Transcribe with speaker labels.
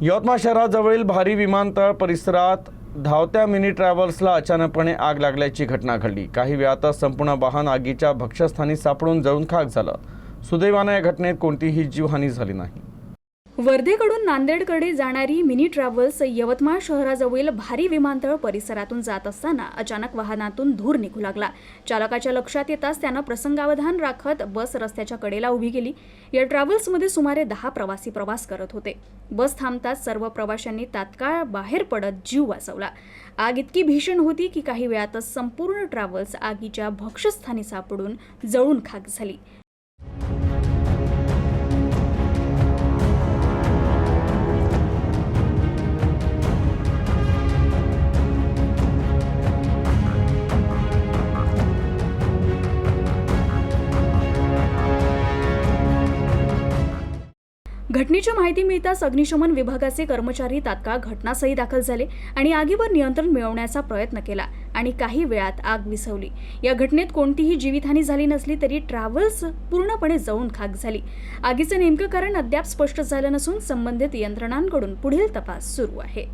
Speaker 1: यवतमाळ शहराजवळील भारी विमानतळ परिसरात धावत्या मिनी ट्रॅव्हल्सला अचानकपणे आग लागल्याची घटना घडली। काही वेळातच संपूर्ण वाहन आगीच्या भक्ष्यस्थानी सापडून जळून खाक झालं। सुदैवाने या घटनेत कोणतीही जीवहानी झाली नाही।
Speaker 2: वर्धेकडून नांदेडकडे जाणारी मिनी ट्रॅव्हल्स यवतमाळ शहराजवळील भारी विमानतळ परिसरातून जात असताना अचानक वाहनातून धूर निघू लागला। चालकाच्या लक्षात येताच त्यानं प्रसंगावधान राखत बस रस्त्याच्या कडेला उभी केली। या ट्रॅव्हल्समध्ये सुमारे 10 प्रवासी प्रवास करत होते। बस थांबताच सर्व प्रवाशांनी तात्काळ बाहेर पडत जीव वाचवला। आग इतकी भीषण होती की काही वेळातच संपूर्ण ट्रॅव्हल्स आगीच्या भक्ष्यस्थानी सापडून जळून खाक झाली। घटनेची माहिती मिळताच अग्निशमन विभागाचे कर्मचारी तात्काळ घटनास्थळी दाखल झाले आणि आगीवर नियंत्रण मिळवण्याचा प्रयत्न केला आणि काही वेळात आग विझवली। या घटनेत कोणतीही जीवितहानी झाली नसली तरी ट्रॅव्हल्स पूर्णपणे जळून खाक झाली। आगीचे नेमके कारण अद्याप स्पष्ट झाले नसून संबंधित यंत्रणांकडून पुढील तपास सुरू आहे।